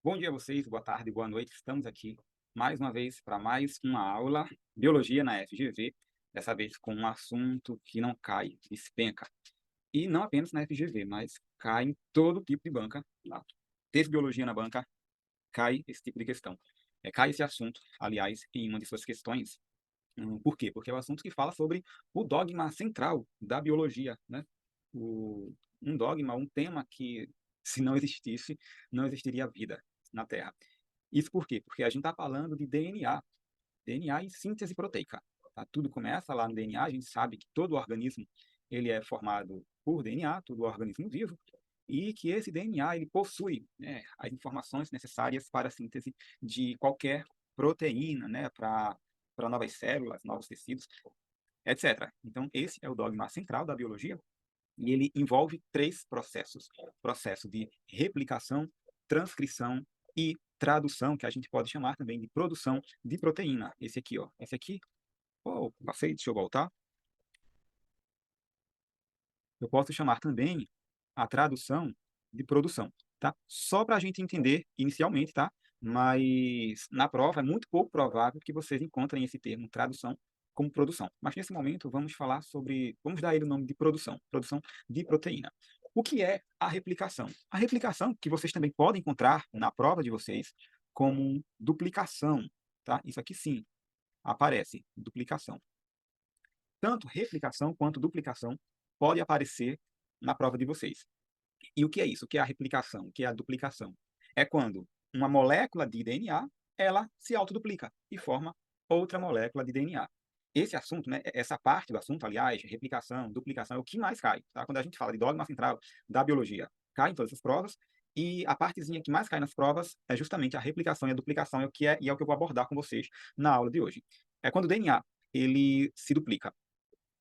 Bom dia a vocês, boa tarde, boa noite. Estamos aqui mais uma vez para mais uma aula Biologia na FGV, dessa vez com um assunto que não cai, despenca. E não apenas na FGV, mas cai em todo tipo de banca. Tá? Teve biologia na banca, cai esse tipo de questão. Cai esse assunto, aliás, em uma de suas questões. Por quê? Porque é o assunto que fala sobre o dogma central da biologia, né? Um dogma, um tema que, se não existisse, não existiria vida na Terra. Isso por quê? Porque a gente está falando de DNA, DNA e síntese proteica. Tá? Tudo começa lá no DNA, a gente sabe que todo organismo ele é formado por DNA, todo organismo vivo, e que esse DNA ele possui, né, as informações necessárias para a síntese de qualquer proteína, né, para novas células, novos tecidos, etc. Então, esse é o dogma central da biologia, e ele envolve três processos: processo de replicação, transcrição e tradução, que a gente pode chamar também de produção de proteína. Esse aqui, ó. Esse aqui, oh, passei, deixa eu voltar. Eu posso chamar também a tradução de produção, tá? Só para a gente entender inicialmente, tá? Mas na prova é muito pouco provável que vocês encontrem esse termo tradução como produção. Mas nesse momento vamos falar sobre, vamos dar ele o nome de produção, produção de proteína. O que é a replicação? A replicação, que vocês também podem encontrar na prova de vocês como duplicação, tá? Isso aqui sim aparece, duplicação. Tanto replicação quanto duplicação pode aparecer na prova de vocês. E o que é isso? O que é a replicação? O que é a duplicação? É quando uma molécula de DNA ela se autoduplica e forma outra molécula de DNA. Esse assunto, né, essa parte do assunto, aliás, replicação, duplicação, é o que mais cai. Tá? Quando a gente fala de dogma central da biologia, cai em todas as provas, e a partezinha que mais cai nas provas é justamente a replicação e a duplicação, é o que é, e é o que eu vou abordar com vocês na aula de hoje. É quando o DNA ele se duplica.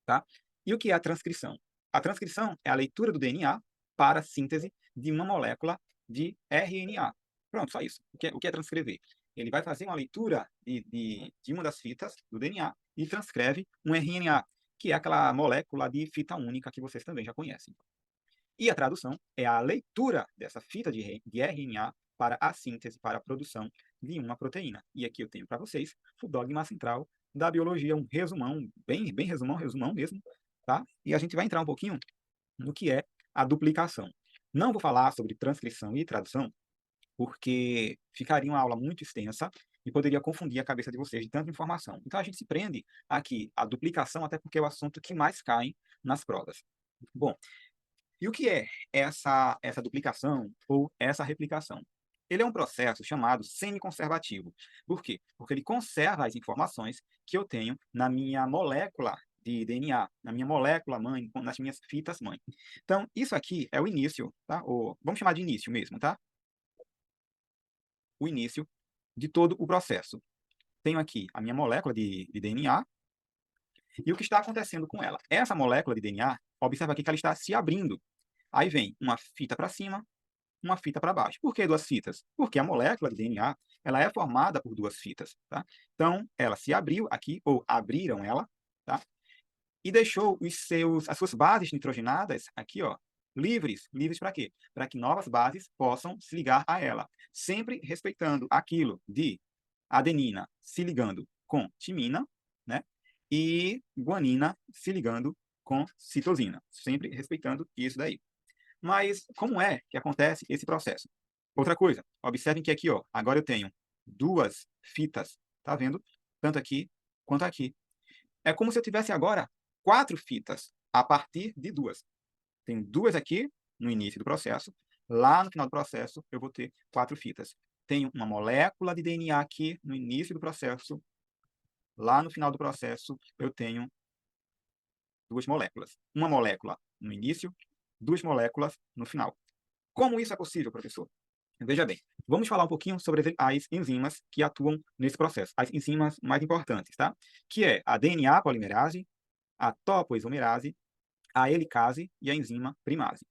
Tá? E o que é a transcrição? A transcrição é a leitura do DNA para a síntese de uma molécula de RNA. Pronto, só isso. O que é transcrever? Ele vai fazer uma leitura de uma das fitas do DNA e transcreve um RNA, que é aquela molécula de fita única que vocês também já conhecem. E a tradução é a leitura dessa fita de RNA para a síntese, para a produção de uma proteína. E aqui eu tenho para vocês o dogma central da biologia, um resumão, bem resumão, resumão mesmo, tá? E a gente vai entrar um pouquinho no que é a duplicação. Não vou falar sobre transcrição e tradução, porque ficaria uma aula muito extensa e poderia confundir a cabeça de vocês de tanta informação. Então a gente se prende aqui à duplicação, até porque é o assunto que mais cai nas provas. Bom, e o que é essa duplicação ou essa replicação? Ele é um processo chamado semi-conservativo. Por quê? Porque ele conserva as informações que eu tenho na minha molécula de DNA, na minha molécula mãe, nas minhas fitas mãe. Então, isso aqui é o início, tá? Ou, vamos chamar de início mesmo, tá? O início de todo o processo. Tenho aqui a minha molécula de DNA e o que está acontecendo com ela. Essa molécula de DNA, observa aqui que ela está se abrindo. Aí vem uma fita para cima, uma fita para baixo. Por que duas fitas? Porque a molécula de DNA ela é formada por duas fitas. Tá? Então, ela se abriu aqui, ou abriram ela, tá? E deixou as suas bases nitrogenadas aqui, ó, livres. Livres para quê? Para que novas bases possam se ligar a ela. Sempre respeitando aquilo de adenina se ligando com timina, né? E guanina se ligando com citosina. Sempre respeitando isso daí. Mas como é que acontece esse processo? Outra coisa, observem que aqui, ó, agora eu tenho duas fitas, tá vendo? Tanto aqui quanto aqui. É como se eu tivesse agora quatro fitas a partir de duas. Tenho duas aqui no início do processo, lá no final do processo eu vou ter quatro fitas. Tenho uma molécula de DNA aqui no início do processo, lá no final do processo eu tenho duas moléculas. Uma molécula no início, duas moléculas no final. Como isso é possível, professor? Veja bem, vamos falar um pouquinho sobre as enzimas que atuam nesse processo, as enzimas mais importantes, tá? Que é a DNA polimerase, a topoisomerase, a helicase e a enzima primase.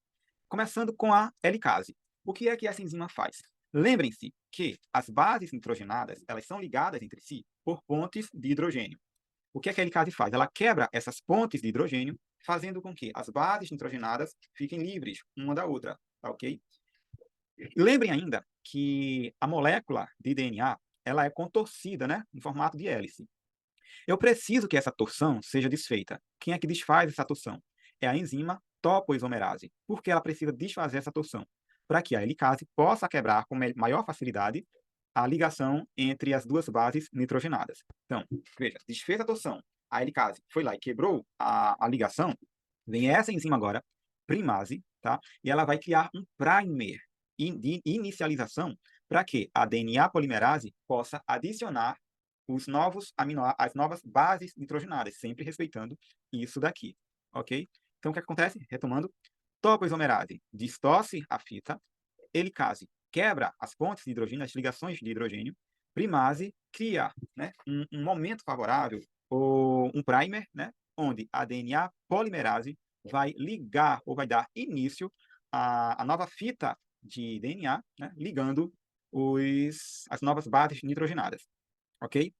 Começando com a helicase. O que é que essa enzima faz? Lembrem-se que as bases nitrogenadas, elas são ligadas entre si por pontes de hidrogênio. O que é que a helicase faz? Ela quebra essas pontes de hidrogênio, fazendo com que as bases nitrogenadas fiquem livres uma da outra, tá ok? Lembrem ainda que a molécula de DNA, ela é contorcida, né, em formato de hélice. Eu preciso que essa torção seja desfeita. Quem é que desfaz essa torção? É a enzima topoisomerase. Por que ela precisa desfazer essa torção? Para que a helicase possa quebrar com maior facilidade a ligação entre as duas bases nitrogenadas. Então, veja, desfez a torção, a helicase foi lá e quebrou a ligação, vem essa enzima agora, primase, tá? E ela vai criar um primer de inicialização para que a DNA polimerase possa adicionar os novos as novas bases nitrogenadas, sempre respeitando isso daqui, ok? Então, o que acontece? Retomando, topoisomerase distorce a fita, helicase quebra as pontes de hidrogênio, as ligações de hidrogênio, primase cria, né, um momento favorável, ou um primer, né, onde a DNA polimerase vai ligar ou vai dar início à nova fita de DNA, né, ligando as novas bases nitrogenadas, ok?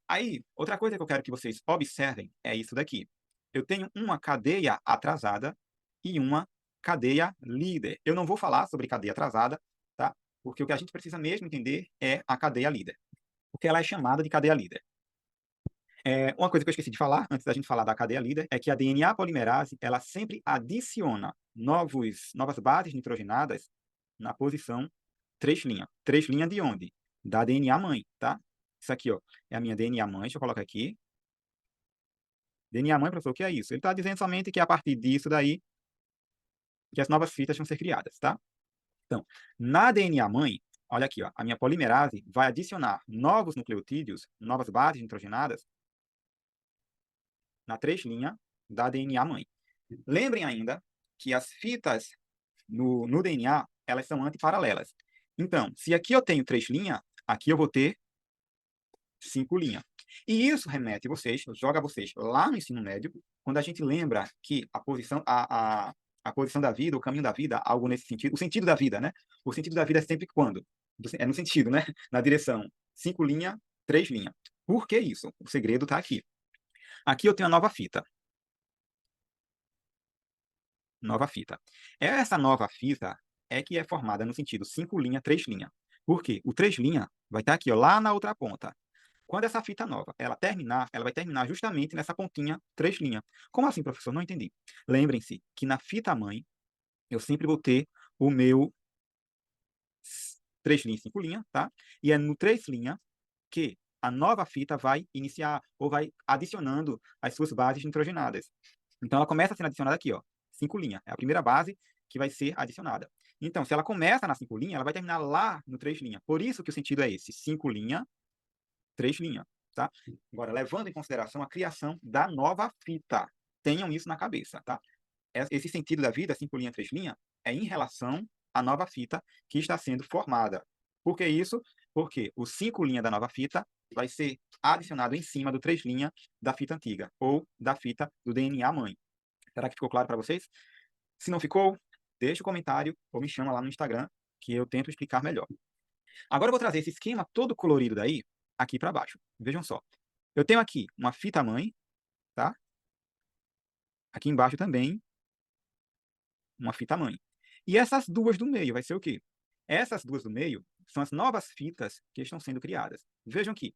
Aí, outra coisa que eu quero que vocês observem é isso daqui. Eu tenho uma cadeia atrasada e uma cadeia líder. Eu não vou falar sobre cadeia atrasada, tá? Porque o que a gente precisa mesmo entender é a cadeia líder. Porque ela é chamada de cadeia líder. Uma coisa que eu esqueci de falar, antes da gente falar da cadeia líder, é que a DNA polimerase, ela sempre adiciona novas bases nitrogenadas na posição 3' 3' de onde? Da DNA mãe, tá? Isso aqui, ó, é a minha DNA mãe, deixa eu colocar aqui. DNA mãe, professor, o que é isso? Ele está dizendo somente que é a partir disso daí que as novas fitas vão ser criadas, tá? Então, na DNA mãe, olha aqui, ó, a minha polimerase vai adicionar novos nucleotídeos, novas bases nitrogenadas, na 3' da DNA mãe. Lembrem ainda que as fitas no DNA, elas são antiparalelas. Então, se aqui eu tenho 3', aqui eu vou ter 5'. E isso remete vocês, joga vocês lá no ensino médio, quando a gente lembra que a posição da vida, o caminho da vida, algo nesse sentido, o sentido da vida, né? O sentido da vida é sempre quando? É no sentido, né? Na direção 5', 3'. Por que isso? O segredo está aqui. Aqui eu tenho a nova fita. Nova fita. Essa nova fita é que é formada no sentido 5', 3'. Por quê? O 3' vai estar aqui, ó, lá na outra ponta. Quando essa fita nova ela vai terminar justamente nessa pontinha 3'. Como assim, professor? Não entendi. Lembrem-se que na fita mãe, eu sempre vou ter o meu 3', 5', tá? E é no 3' que a nova fita vai iniciar, ou vai adicionando as suas bases nitrogenadas. Então, ela começa sendo adicionada aqui, ó, 5'. É a primeira base que vai ser adicionada. Então, se ela começa na 5', ela vai terminar lá no 3'. Por isso que o sentido é esse, 5', 3', tá? Agora, levando em consideração a criação da nova fita. Tenham isso na cabeça, tá? Esse sentido da vida, 5', 3', é em relação à nova fita que está sendo formada. Por que isso? Porque o 5' da nova fita vai ser adicionado em cima do 3' da fita antiga, ou da fita do DNA mãe. Será que ficou claro para vocês? Se não ficou, deixa o comentário ou me chama lá no Instagram, que eu tento explicar melhor. Agora eu vou trazer esse esquema todo colorido daí, aqui para baixo. Vejam só. Eu tenho aqui uma fita mãe, tá? Aqui embaixo também, uma fita mãe. E essas duas do meio vai ser o quê? Essas duas do meio são as novas fitas que estão sendo criadas. Vejam aqui,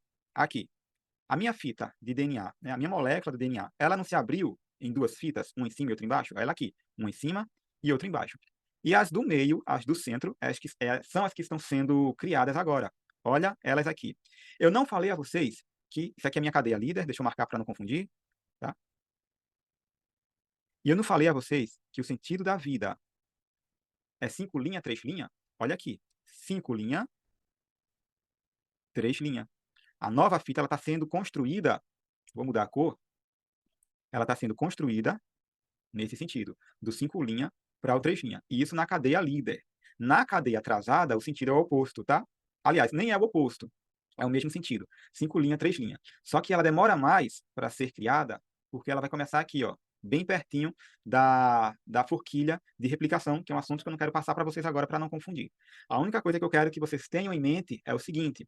a minha fita de DNA, né, a minha molécula de DNA, ela não se abriu em duas fitas, uma em cima e outra embaixo? Ela aqui, uma em cima e outra embaixo. E as do meio, as do centro, são as que estão sendo criadas agora. Olha elas aqui. Eu não falei a vocês que isso aqui é a minha cadeia líder, deixa eu marcar para não confundir, tá? E eu não falei a vocês que o sentido da vida é 5', 3'? Olha aqui, 5', 3'. A nova fita está sendo construída, vou mudar a cor, ela está sendo construída nesse sentido, do 5' para o 3'. E isso na cadeia líder. Na cadeia atrasada, o sentido é o oposto, tá? Aliás, nem é o oposto, é o mesmo sentido, 5', 3'. Só que ela demora mais para ser criada, porque ela vai começar aqui, ó, bem pertinho da forquilha de replicação, que é um assunto que eu não quero passar para vocês agora para não confundir. A única coisa que eu quero que vocês tenham em mente é o seguinte,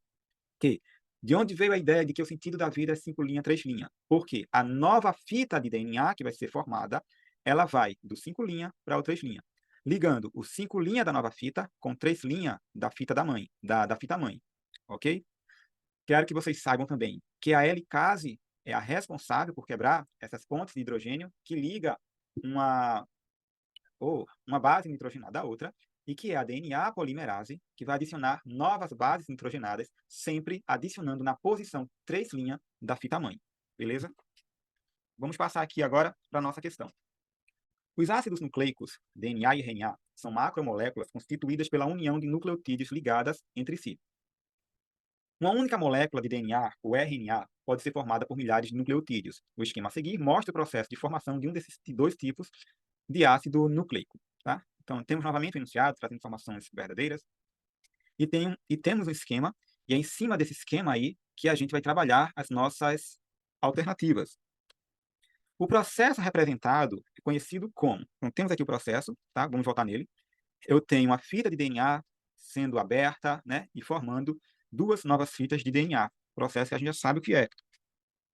que de onde veio a ideia de que o sentido da vida é 5', 3'? Porque a nova fita de DNA que vai ser formada, ela vai do 5' para o 3'. ligando os 5' da nova fita com 3' da fita da mãe, da fita mãe, ok? Quero que vocês saibam também que a helicase é a responsável por quebrar essas pontes de hidrogênio que liga uma uma base nitrogenada à outra, e que é a DNA polimerase, que vai adicionar novas bases nitrogenadas, sempre adicionando na posição 3' da fita mãe. Beleza? Vamos passar aqui agora para a nossa questão. Os ácidos nucleicos, DNA e RNA, são macromoléculas constituídas pela união de nucleotídeos ligadas entre si. Uma única molécula de DNA, o RNA, pode ser formada por milhares de nucleotídeos. O esquema a seguir mostra o processo de formação de um desses dois tipos de ácido nucleico. Tá? Então, temos novamente o enunciado, trazendo informações verdadeiras, e temos um esquema, e é em cima desse esquema aí que a gente vai trabalhar as nossas alternativas. O processo representado é conhecido como... Então, temos aqui o processo, tá? Vamos voltar nele. Eu tenho uma fita de DNA sendo aberta, né, e formando duas novas fitas de DNA, processo que a gente já sabe o que é.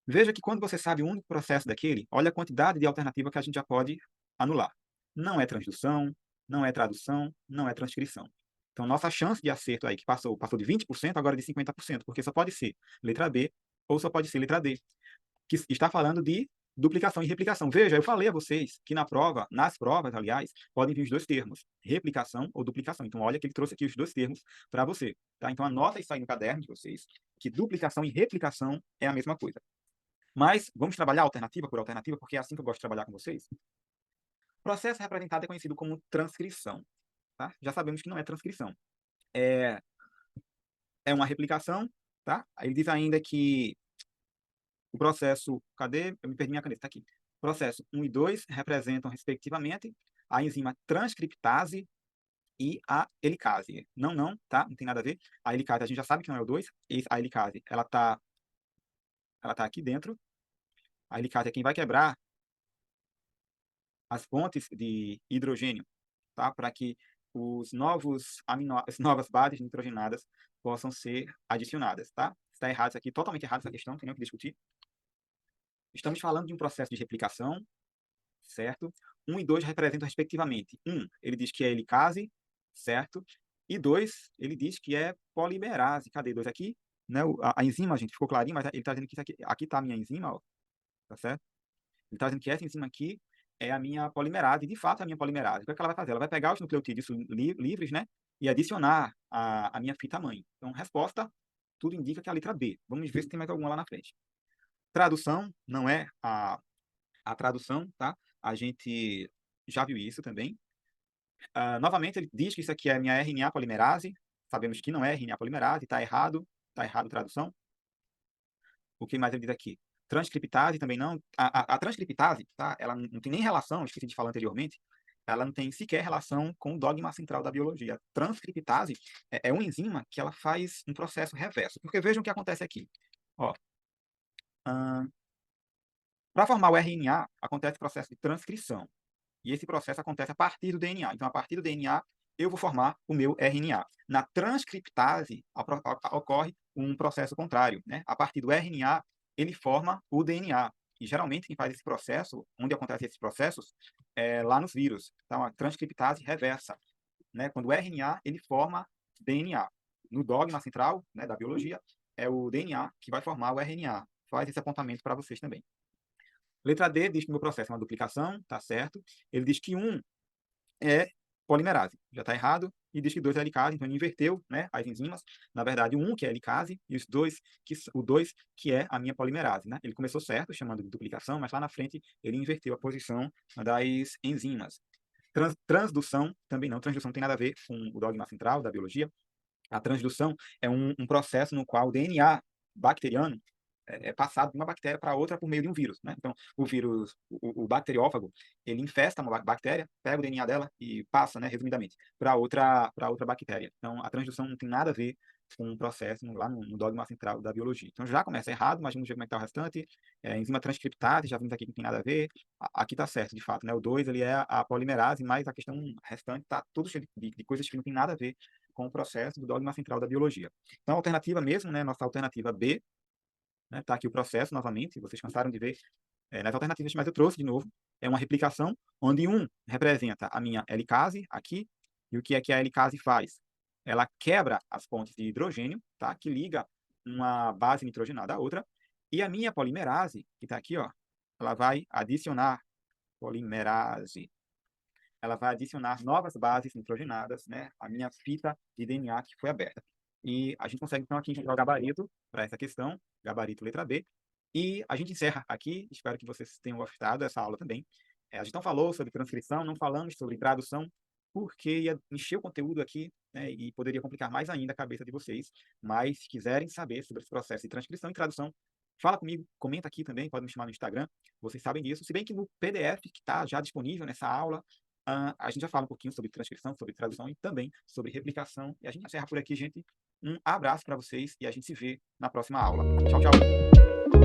Veja que quando você sabe o único processo daquele, olha a quantidade de alternativa que a gente já pode anular. Não é transdução, não é tradução, não é transcrição. Então, nossa chance de acerto aí que passou de 20%, agora de 50%, porque só pode ser letra B ou só pode ser letra D, que está falando de duplicação e replicação. Veja, eu falei a vocês que nas provas, aliás, podem vir os dois termos, replicação ou duplicação. Então, olha que ele trouxe aqui os dois termos para você. Tá? Então, anota isso aí no caderno de vocês, que duplicação e replicação é a mesma coisa. Mas vamos trabalhar alternativa por alternativa, porque é assim que eu gosto de trabalhar com vocês. O processo representado é conhecido como transcrição. Tá? Já sabemos que não é transcrição. É uma replicação. Tá? Ele diz ainda que o processo... Cadê? Eu me perdi minha caneta, está aqui. Processo 1 e 2 representam, respectivamente, a enzima transcriptase e a helicase. Não, tá? Não tem nada a ver. A helicase, a gente já sabe que não é o 2. A helicase, ela tá aqui dentro. A helicase é quem vai quebrar as pontes de hidrogênio, tá? Para que as novas bases nitrogenadas possam ser adicionadas, tá? Está errado isso aqui, totalmente errado essa questão, não tem nem o que discutir. Estamos falando de um processo de replicação, certo? 1 e 2 representam, respectivamente. 1, ele diz que é helicase, certo? E 2, ele diz que é polimerase. Cadê 2 aqui? Né? A enzima, gente, ficou clarinho, mas ele está dizendo que isso aqui está a minha enzima, ó, tá certo? Ele está dizendo que essa enzima aqui é a minha polimerase, de fato é a minha polimerase. O que é que ela vai fazer? Ela vai pegar os nucleotídeos livres, né? E adicionar a minha fita mãe. Então, resposta, tudo indica que é a letra B. Vamos ver se tem mais alguma lá na frente. Tradução, não é a tradução, tá? A gente já viu isso também. Novamente, ele diz que isso aqui é a minha RNA polimerase. Sabemos que não é RNA polimerase, está errado a tradução. O que mais ele diz aqui? Transcriptase também não. A transcriptase, tá? Ela não tem nem relação, esqueci de falar anteriormente, ela não tem sequer relação com o dogma central da biologia. A transcriptase é uma enzima que ela faz um processo reverso. Porque vejam o que acontece aqui. Para formar o RNA, acontece o processo de transcrição. E esse processo acontece a partir do DNA. Então, a partir do DNA, eu vou formar o meu RNA. Na transcriptase, ocorre um processo contrário, né? A partir do RNA, ele forma o DNA. E, geralmente, quem faz esse processo, onde acontecem esses processos, é lá nos vírus. Então, a transcriptase reversa, né? Quando o RNA, ele forma DNA. No dogma central, né, da biologia, é o DNA que vai formar o RNA. Faz esse apontamento para vocês também. Letra D diz que o meu processo é uma duplicação, tá certo. Ele diz que 1 é polimerase, já está errado, e diz que 2 é helicase, então ele inverteu, né, as enzimas. Na verdade, o 1 que é helicase e o 2 que é a minha polimerase, né? Ele começou certo, chamando de duplicação, mas lá na frente ele inverteu a posição das enzimas. Transdução também não, transdução não tem nada a ver com o dogma central da biologia. A transdução é um processo no qual o DNA bacteriano é passado de uma bactéria para outra por meio de um vírus, né? Então, o vírus, o bacteriófago, ele infesta uma bactéria, pega o DNA dela e passa, né, resumidamente, para outra bactéria. Então, a transdução não tem nada a ver com um processo lá no dogma central da biologia. Então, já começa errado, mas vamos ver como é que está o restante. Enzima transcriptase, já vimos aqui que não tem nada a ver. Aqui está certo, de fato, né? O 2, ele é a polimerase, mas a questão restante está tudo cheio de coisas que não tem nada a ver com o processo do dogma central da biologia. Então, a alternativa mesmo, né, nossa alternativa B, né, tá aqui o processo novamente, vocês cansaram de ver nas alternativas, mas eu trouxe de novo, é uma replicação onde um representa a minha helicase aqui, e o que é que a helicase faz? Ela quebra as pontes de hidrogênio, tá, que liga uma base nitrogenada à outra, e a minha polimerase, que está aqui, ó, ela vai adicionar polimerase, ela vai adicionar novas bases nitrogenadas, né, à minha fita de DNA que foi aberta. E a gente consegue, então, aqui encontrar o gabarito para essa questão, gabarito letra B, e a gente encerra aqui, espero que vocês tenham gostado dessa aula também. A gente não falou sobre transcrição, não falamos sobre tradução, porque ia encher o conteúdo aqui, né, e poderia complicar mais ainda a cabeça de vocês, mas se quiserem saber sobre esse processo de transcrição e tradução, fala comigo, comenta aqui também, pode me chamar no Instagram, vocês sabem disso, se bem que no PDF que está já disponível nessa aula, a gente já fala um pouquinho sobre transcrição, sobre tradução e também sobre replicação. E a gente encerra por aqui, gente. Um abraço para vocês e a gente se vê na próxima aula. Tchau, tchau.